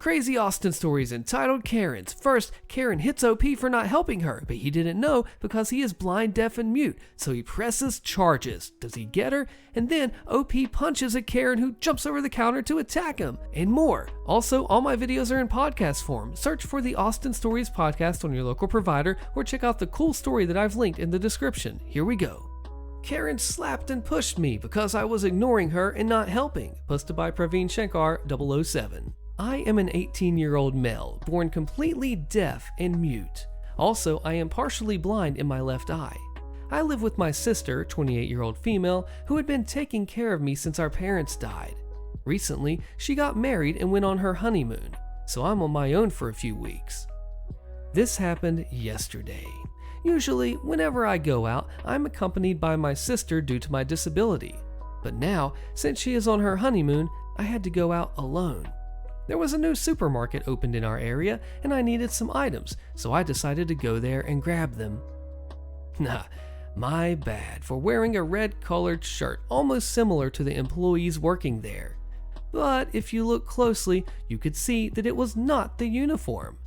Crazy Austin stories entitled Karens. First, Karen hits OP for not helping her, but he didn't know because he is blind, deaf, and mute, so he presses charges. Does he get her? And then OP punches a Karen who jumps over the counter to attack him, and more. Also, all my videos are in podcast form. Search for the Austin Stories podcast on your local provider, or check out the cool story that I've linked in the description. Here we go. Karen slapped and pushed me because I was ignoring her and not helping. Posted by Praveen Shankar 007. I am an 18-year-old male, born completely deaf and mute. Also, I am partially blind in my left eye. I live with my sister, 28-year-old female, who had been taking care of me since our parents died. Recently, she got married and went on her honeymoon, so I'm on my own for a few weeks. This happened yesterday. Usually, whenever I go out, I'm accompanied by my sister due to my disability. But now, since she is on her honeymoon, I had to go out alone. There was a new supermarket opened in our area, and I needed some items, so I decided to go there and grab them. Nah, my bad for wearing a red-colored shirt almost similar to the employees working there. But if you look closely, you could see that it was not the uniform.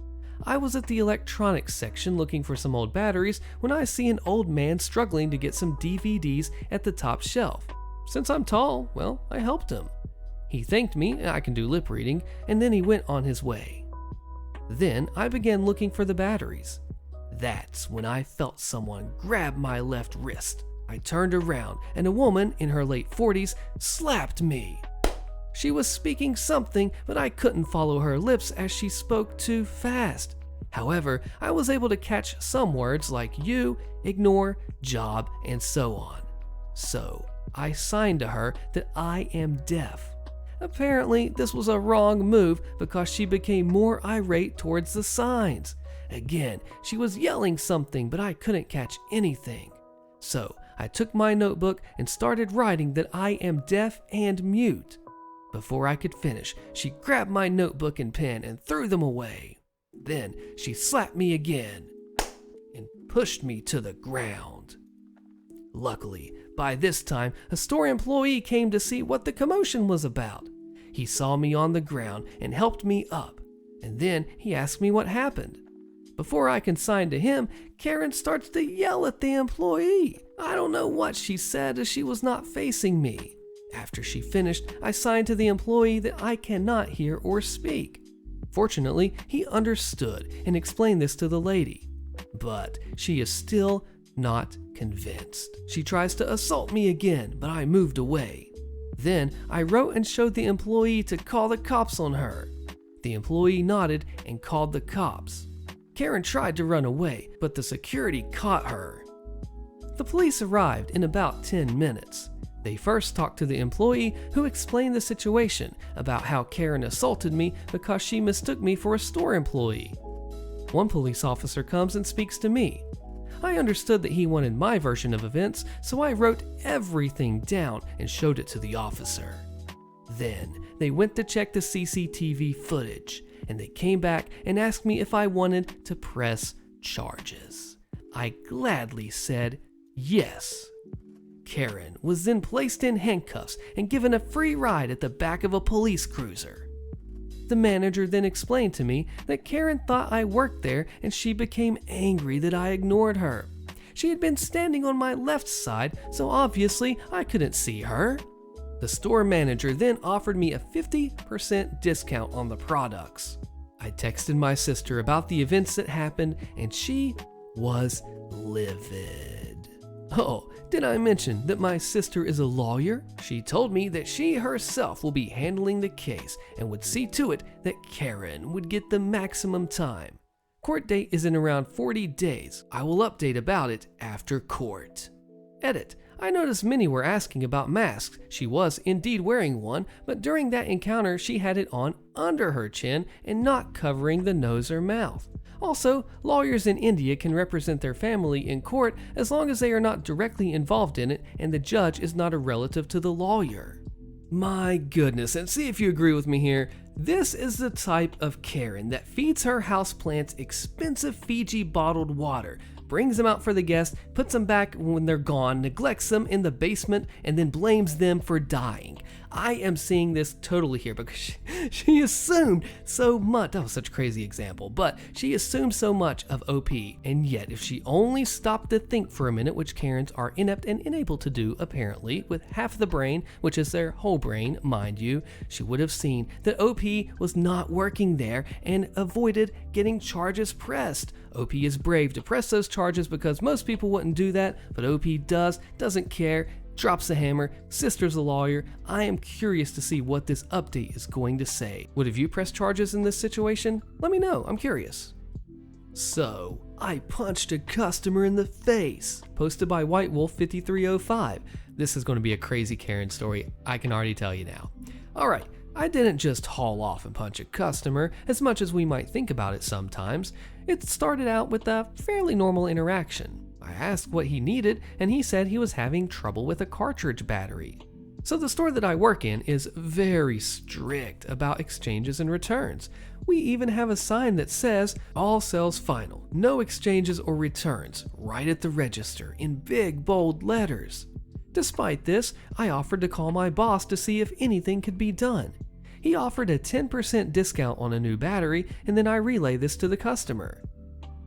I was at the electronics section looking for some old batteries when I see an old man struggling to get some DVDs at the top shelf. Since I'm tall, well, I helped him. He thanked me, I can do lip reading, and then he went on his way. Then I began looking for the batteries. That's when I felt someone grab my left wrist. I turned around and a woman in her late 40s slapped me. She was speaking something, but I couldn't follow her lips as she spoke too fast. However, I was able to catch some words like you, ignore, job, and so on. So I signed to her that I am deaf. Apparently, this was a wrong move because she became more irate towards the signs. Again, she was yelling something, but I couldn't catch anything. So I took my notebook and started writing that I am deaf and mute. Before I could finish, she grabbed my notebook and pen and threw them away. Then she slapped me again and pushed me to the ground. Luckily, by this time, a store employee came to see what the commotion was about. He saw me on the ground and helped me up, and then he asked me what happened. Before I can sign to him, Karen starts to yell at the employee. I don't know what she said as she was not facing me. After she finished, I signed to the employee that I cannot hear or speak. Fortunately, he understood and explained this to the lady, but she is still not convinced. She tries to assault me again, but I moved away. Then I wrote and showed the employee to call the cops on her. The employee nodded and called the cops. Karen tried to run away, but the security caught her. The police arrived in about 10 minutes. They first talked to the employee, who explained the situation about how Karen assaulted me because she mistook me for a store employee. One police officer comes and speaks to me. I understood that he wanted my version of events, so I wrote everything down and showed it to the officer. Then they went to check the CCTV footage, and they came back and asked me if I wanted to press charges. I gladly said yes. Karen was then placed in handcuffs and given a free ride at the back of a police cruiser. The manager then explained to me that Karen thought I worked there and she became angry that I ignored her. She had been standing on my left side, so obviously I couldn't see her. The store manager then offered me a 50% discount on the products. I texted my sister about the events that happened and she was livid. Oh, did I mention that my sister is a lawyer? She told me that she herself will be handling the case and would see to it that Karen would get the maximum time. Court date is in around 40 days. I will update about it after court. Edit. I noticed many were asking about masks. She was indeed wearing one, but during that encounter she had it on under her chin and not covering the nose or mouth. Also, lawyers in India can represent their family in court as long as they are not directly involved in it and the judge is not a relative to the lawyer. My goodness, and see if you agree with me here. This is the type of Karen that feeds her houseplants expensive Fiji bottled water, brings them out for the guests, puts them back when they're gone, neglects them in the basement, and then blames them for dying. I am seeing this totally here because she assumed so much. That was such a crazy example, but she assumed so much of OP, and yet if she only stopped to think for a minute, which Karens are inept and unable to do apparently, with half the brain, which is their whole brain, mind you, she would have seen that OP was not working there and avoided getting charges pressed. OP is brave to press those charges because most people wouldn't do that, but OP doesn't care, drops the hammer, sister's a lawyer. I am curious to see what this update is going to say. Would have you pressed charges in this situation? Let me know, I'm curious. So, I punched a customer in the face. Posted by White Wolf 5305. This is going to be a crazy Karen story, I can already tell you now. Alright, I didn't just haul off and punch a customer, as much as we might think about it sometimes. It started out with a fairly normal interaction. I asked what he needed, and he said he was having trouble with a cartridge battery. So the store that I work in is very strict about exchanges and returns. We even have a sign that says, "All sales final, no exchanges or returns," right at the register in big bold letters. Despite this, I offered to call my boss to see if anything could be done. He offered a 10% discount on a new battery, and then I relay this to the customer.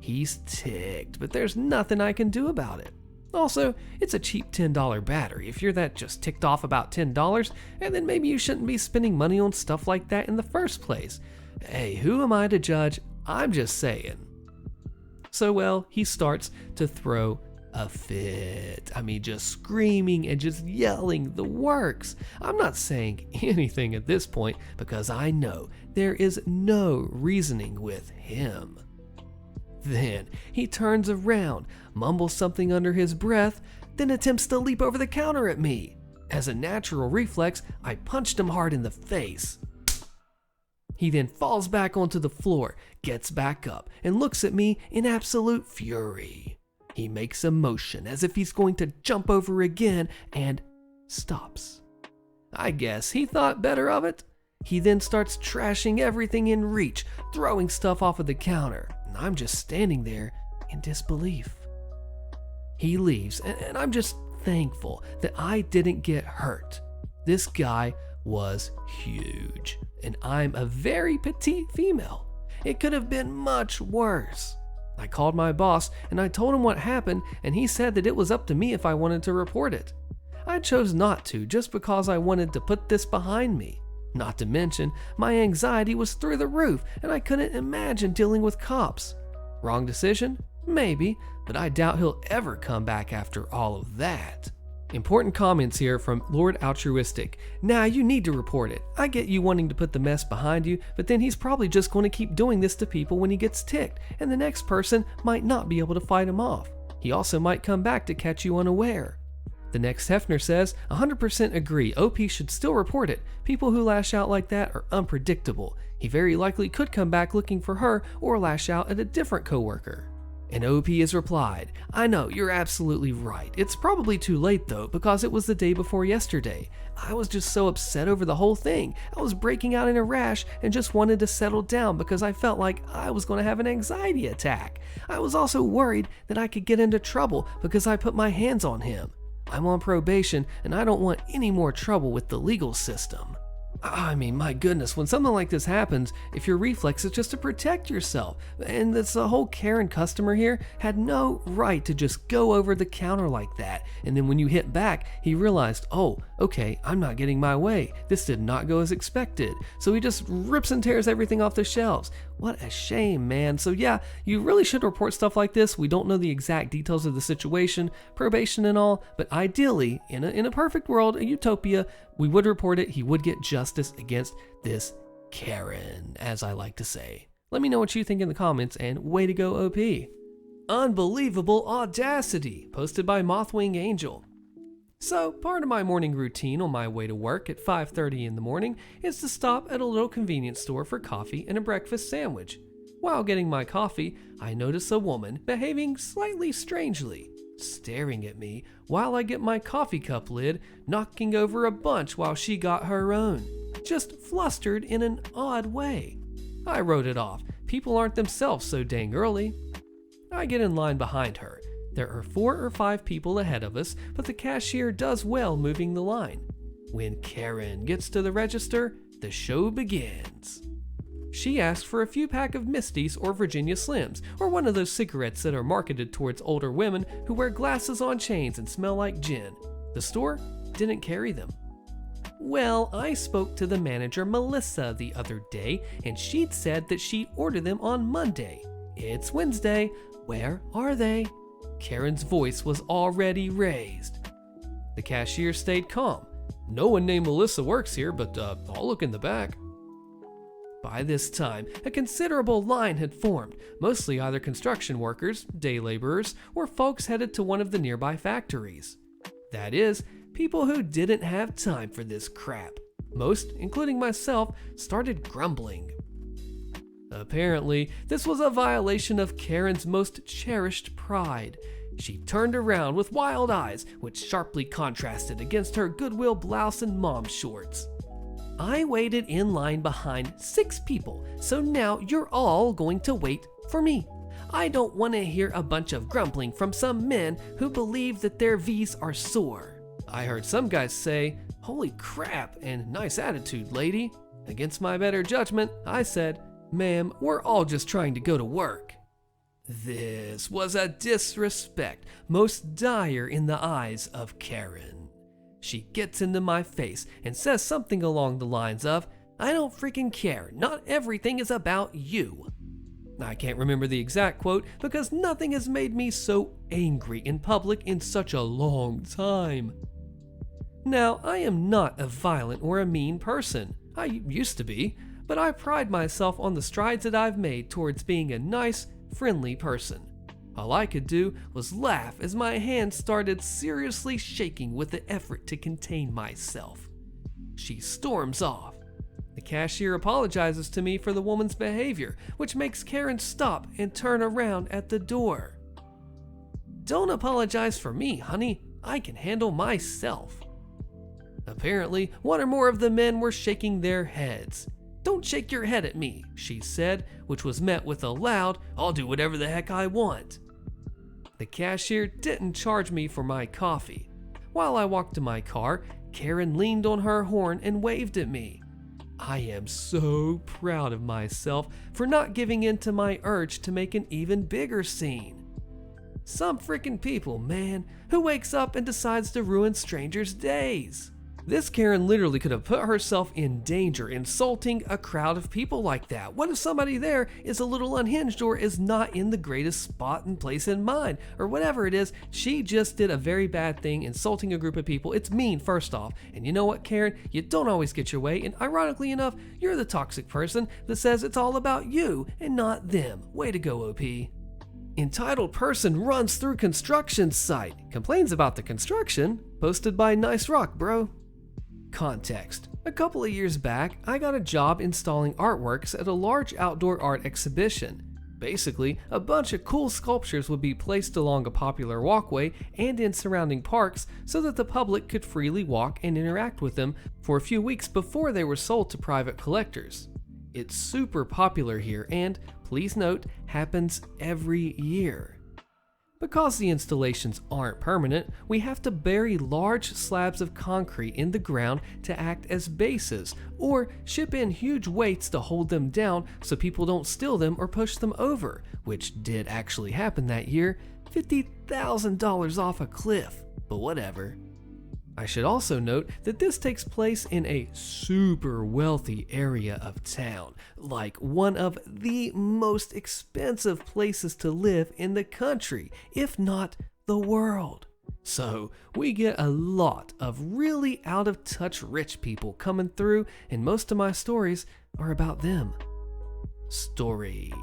He's ticked, but there's nothing I can do about it. Also, it's a cheap $10 battery. If you're that just ticked off about $10, and then maybe you shouldn't be spending money on stuff like that in the first place. Hey, who am I to judge? I'm just saying. So, well, he starts to throw a fit. I mean, just screaming and just yelling the works. I'm not saying anything at this point because I know there is no reasoning with him. Then he turns around, mumbles something under his breath, then attempts to leap over the counter at me. As a natural reflex, I punched him hard in the face. He then falls back onto the floor, gets back up, and looks at me in absolute fury. He makes a motion as if he's going to jump over again and stops. I guess he thought better of it. He then starts trashing everything in reach, throwing stuff off of the counter. I'm just standing there in disbelief. He leaves, and I'm just thankful that I didn't get hurt. This guy was huge, and I'm a very petite female. It could have been much worse. I called my boss, and I told him what happened, and he said that it was up to me if I wanted to report it. I chose not to just because I wanted to put this behind me. Not to mention, my anxiety was through the roof, and I couldn't imagine dealing with cops. Wrong decision? Maybe, but I doubt he'll ever come back after all of that. Important comments here from Lord Altruistic. Nah, you need to report it. I get you wanting to put the mess behind you, but then he's probably just going to keep doing this to people when he gets ticked, and the next person might not be able to fight him off. He also might come back to catch you unaware. The next Hefner says, 100% agree, OP should still report it. People who lash out like that are unpredictable. He very likely could come back looking for her or lash out at a different coworker. And OP has replied, I know, you're absolutely right. It's probably too late though, because it was the day before yesterday. I was just so upset over the whole thing. I was breaking out in a rash and just wanted to settle down because I felt like I was going to have an anxiety attack. I was also worried that I could get into trouble because I put my hands on him. I'm on probation, and I don't want any more trouble with the legal system. I mean, my goodness, when something like this happens, if your reflex is just to protect yourself, and this whole Karen customer here had no right to just go over the counter like that, and then when you hit back, he realized, oh, okay, I'm not getting my way. This did not go as expected. So he just rips and tears everything off the shelves. What a shame, man. So yeah, you really should report stuff like this. We don't know the exact details of the situation, probation and all, but ideally, in a perfect world, a utopia, we would report it. He would get justice against this Karen, as I like to say. Let me know what you think in the comments, and way to go, OP. Unbelievable audacity, posted by Mothwing Angel. So, part of my morning routine on my way to work at 5:30 in the morning is to stop at a little convenience store for coffee and a breakfast sandwich. While getting my coffee, I notice a woman behaving slightly strangely, staring at me while I get my coffee cup lid, knocking over a bunch while she got her own, just flustered in an odd way. I wrote it off. People aren't themselves so dang early. I get in line behind her. There are 4 or 5 people ahead of us, but the cashier does well moving the line. When Karen gets to the register, the show begins. She asks for a few pack of Misties or Virginia Slims, or one of those cigarettes that are marketed towards older women who wear glasses on chains and smell like gin. The store didn't carry them. Well, I spoke to the manager Melissa the other day, and she'd said that she'd order them on Monday. It's Wednesday. Where are they? Karen's voice was already raised. The cashier stayed calm. No one named Melissa works here, but I'll look in the back. By this time, a considerable line had formed, mostly either construction workers, day laborers, or folks headed to one of the nearby factories. That is, people who didn't have time for this crap. Most, including myself, started grumbling. Apparently, this was a violation of Karen's most cherished pride. She turned around with wild eyes, which sharply contrasted against her Goodwill blouse and mom shorts. I waited in line behind 6 people, so now you're all going to wait for me. I don't want to hear a bunch of grumbling from some men who believe that their V's are sore. I heard some guys say, "Holy crap," and "nice attitude, lady." Against my better judgment, I said, "Ma'am, we're all just trying to go to work." This was a disrespect most dire in the eyes of Karen. She gets into my face and says something along the lines of, "I don't freaking care, not everything is about you." I can't remember the exact quote because nothing has made me so angry in public in such a long time. Now, I am not a violent or a mean person. I used to be, but I pride myself on the strides that I've made towards being a nice, friendly person. All I could do was laugh as my hands started seriously shaking with the effort to contain myself. She storms off. The cashier apologizes to me for the woman's behavior, which makes Karen stop and turn around at the door. "Don't apologize for me, honey. I can handle myself." Apparently, one or more of the men were shaking their heads. "Don't shake your head at me," she said, which was met with a loud, "I'll do whatever the heck I want." The cashier didn't charge me for my coffee. While I walked to my car, Karen leaned on her horn and waved at me. I am so proud of myself for not giving in to my urge to make an even bigger scene. Some freaking people, man, who wakes up and decides to ruin strangers' days. This Karen literally could have put herself in danger insulting a crowd of people like that. What if somebody there is a little unhinged or is not in the greatest spot and place in mind? Or whatever it is, she just did a very bad thing insulting a group of people. It's mean, first off. And you know what, Karen? You don't always get your way, and ironically enough, you're the toxic person that says it's all about you and not them. Way to go, OP. Entitled person runs through construction site. Complains about the construction. Posted by Nice Rock, bro. Context. A couple of years back, I got a job installing artworks at a large outdoor art exhibition. Basically, a bunch of cool sculptures would be placed along a popular walkway and in surrounding parks so that the public could freely walk and interact with them for a few weeks before they were sold to private collectors. It's super popular here and, please note, happens every year. Because the installations aren't permanent, we have to bury large slabs of concrete in the ground to act as bases, or ship in huge weights to hold them down so people don't steal them or push them over, which did actually happen that year. $50,000 off a cliff, but whatever. I should also note that this takes place in a super wealthy area of town, like one of the most expensive places to live in the country, if not the world. So we get a lot of really out of touch rich people coming through, and most of my stories are about them. Story.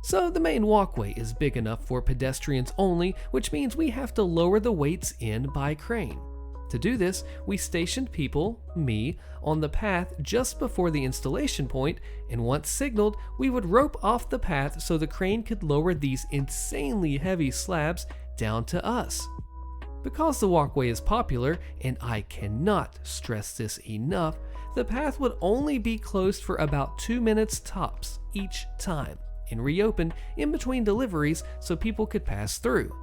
So the main walkway is big enough for pedestrians only, which means we have to lower the weights in by crane. To do this, we stationed people, me, on the path just before the installation point, and once signaled, we would rope off the path so the crane could lower these insanely heavy slabs down to us. Because the walkway is popular, and I cannot stress this enough, the path would only be closed for about 2 minutes tops each time. and reopened in between deliveries so people could pass through.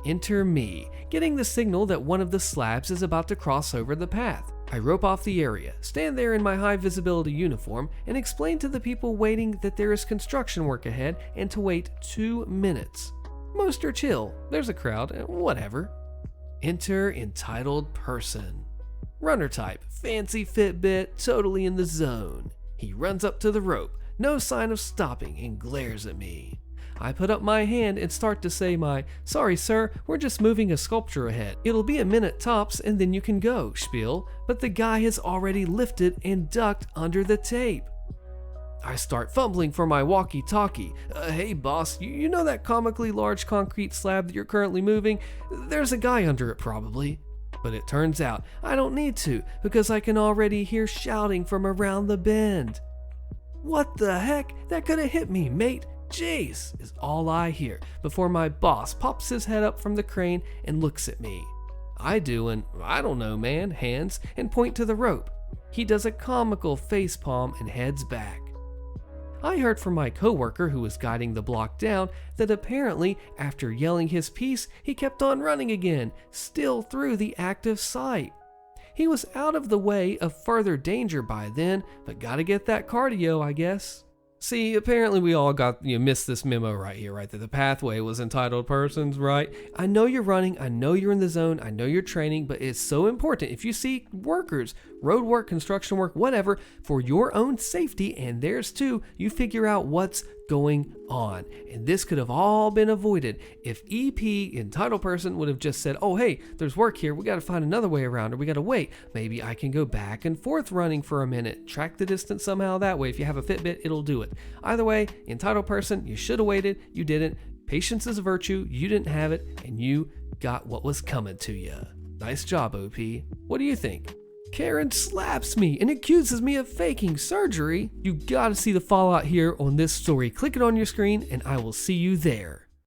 Enter me, getting the signal that one of the slabs is about to cross over the path. I rope off the area, stand there in my high visibility uniform, and explain to the people waiting that there is construction work ahead and to wait 2 minutes. Most are chill, there's a crowd, whatever. Enter entitled person. Runner type, fancy Fitbit, totally in the zone. He runs up to the rope, no sign of stopping, and glares at me. I put up my hand and start to say my, "Sorry sir, we're just moving a sculpture ahead. It'll be a minute tops and then you can go," spiel, but the guy has already lifted and ducked under the tape. I start fumbling for my walkie-talkie. "Hey boss, you know that comically large concrete slab that you're currently moving? There's a guy under it probably." But it turns out I don't need to because I can already hear shouting from around the bend. "What the heck? That could have hit me, mate. Jeez," is all I hear before my boss pops his head up from the crane and looks at me. I do an "I don't know man" hands and point to the rope. He does a comical facepalm and heads back. I heard from my coworker who was guiding the block down that apparently after yelling his piece, he kept on running again, still through the active site. He was out of the way of further danger by then, but gotta get that cardio, I guess. See, apparently we all missed this memo right here, right? That the pathway was entitled persons, right? I know you're running, I know you're in the zone, I know you're training, but it's so important. If you see workers, road work, construction work, whatever, for your own safety and theirs too, you figure out what's going on. And this could have all been avoided if EP, entitled person, would have just said, "Oh, hey, there's work here. We got to find another way around, or we got to wait. Maybe I can go back and forth running for a minute. Track the distance somehow that way. If you have a Fitbit, it'll do it." Either way, entitled person, you should have waited. You didn't. Patience is a virtue. You didn't have it, and you got what was coming to you. Nice job, OP. What do you think? Karen slaps me and accuses me of faking surgery. You gotta see the fallout here on this story. Click it on your screen and I will see you there.